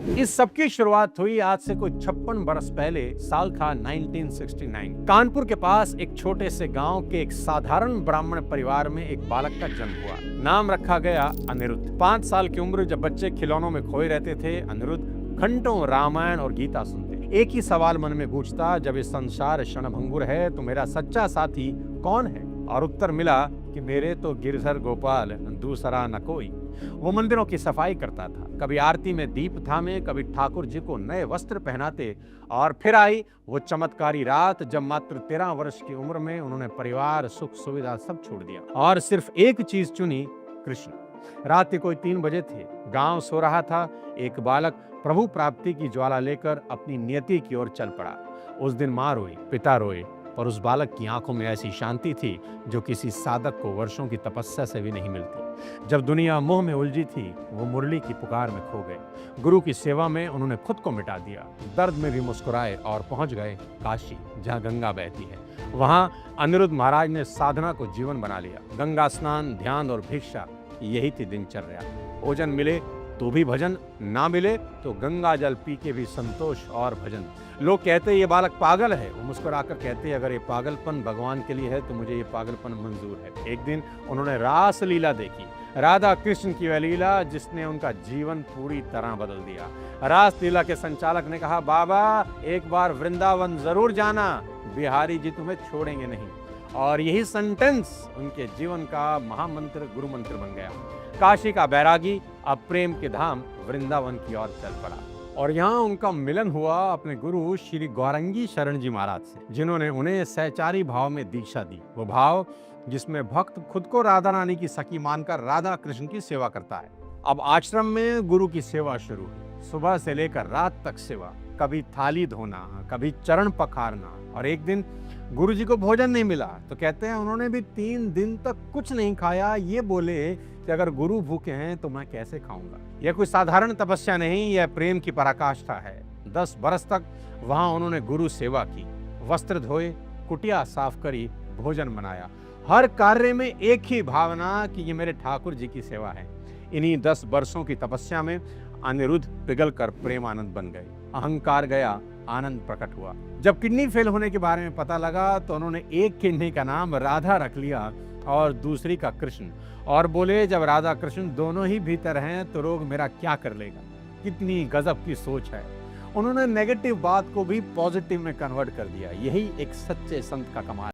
इस सब की शुरुआत हुई आज से कोई 56 बरस पहले। साल था 1969। कानपुर के पास एक छोटे से गांव के एक साधारण ब्राह्मण परिवार में एक बालक का जन्म हुआ। नाम रखा गया अनिरुद्ध। 5 साल की उम्र जब बच्चे खिलौनों में खोए रहते थे, अनिरुद्ध घंटों रामायण और गीता सुनते। एक ही सवाल मन में गूंजता, जब इस संसार क्षणभंगुर है तो मेरा सच्चा साथी कौन है? और उत्तर मिला कि मेरे तो गिरधर गोपाल, दूसरा न कोई। वो मंदिरों की सफाई करता था, कभी आरती में दीप थामे, कभी ठाकुर जी को नए वस्त्र पहनाते। और फिर आई वो चमत्कारी रात जब मात्र 13 वर्ष की उम्र में उन्होंने परिवार, सुख सुविधा सब छोड़ दिया और सिर्फ एक चीज चुनी, कृष्ण। रात के कोई 3 बजे थे, गांव सो रहा था। एक बालक प्रभु प्राप्ति की ज्वाला लेकर अपनी नियति की ओर चल पड़ा। उस दिन माँ रोई, पिता रोए, और उस बालक की आंखों में ऐसी शांति थी जो किसी साधक को वर्षों की तपस्या से भी नहीं मिलती। जब दुनिया मोह में उलझी थी, वो मुरली की पुकार में खो गए। गुरु की सेवा में उन्होंने खुद को मिटा दिया, दर्द में भी मुस्कुराए और पहुंच गए काशी, जहां गंगा बहती है। वहां अनिरुद्ध महाराज ने साधना को जीवन बना लिया। गंगा स्नान, ध्यान और भिक्षा, यही थी दिनचर्या। भोजन मिले तो भी भजन, ना मिले तो गंगा जल पी के भी संतोष और भजन। लोग कहते ये बालक पागल है, वो मुस्कुराकर कहते अगर ये पागलपन भगवान के लिए है तो मुझे ये पागलपन मंजूर है। एक दिन उन्होंने रास लीला देखी, राधा कृष्ण की वह लीला जिसने उनका जीवन पूरी तरह बदल दिया। रास लीला के संचालक ने कहा, बाबा एक बार वृंदावन जरूर जाना, बिहारी जी तुम्हें छोड़ेंगे नहीं। और यही सेंटेंस उनके जीवन का महामंत्र, गुरु मंत्र बन गया। काशी का बैरागी अब प्रेम के धाम वृंदावन की ओर चल पड़ा और यहाँ उनका मिलन हुआ अपने गुरु श्री गौरंगी शरण जी महाराज से, जिन्होंने उन्हें सहचारी भाव में दीक्षा दी। वो भाव जिसमें भक्त खुद को राधा रानी की सखी मानकर राधा कृष्ण की सेवा करता है। अब आश्रम में गुरु की सेवा शुरू हुई। सुबह से लेकर रात तक सेवा, कभी थाली धोना, कभी चरण पखारना। और एक दिन गुरु जी को भोजन नहीं मिला तो कहते हैं उन्होंने भी 3 दिन तक कुछ नहीं खाया। ये बोले कि अगर गुरु भूखे हैं तो मैं कैसे खाऊंगा। यह कोई साधारण तपस्या नहीं, यह प्रेम की पराकाष्ठा है। 10 बरस तक वहां उन्होंने गुरु सेवा की, वस्त्र धोए, कुटिया साफ करी, भोजन बनाया। हर कार्य में एक ही भावना कि ये मेरे ठाकुर जी की सेवा है। इन्हीं 10 वर्षों की तपस्या में अनिरुद्ध पिघलकर प्रेमानंद बन गए। अहंकार गया, आनंद प्रकट हुआ। जब किडनी फेल होने के बारे में पता लगा तो उन्होंने एक किडनी का नाम राधा रख लिया और दूसरी का कृष्ण, और बोले जब राधा कृष्ण दोनों ही भीतर हैं तो रोग मेरा क्या कर लेगा। कितनी गजब की सोच है। उन्होंने नेगेटिव बात को भी पॉजिटिव में कन्वर्ट कर दिया। यही एक सच्चे संत का कमाल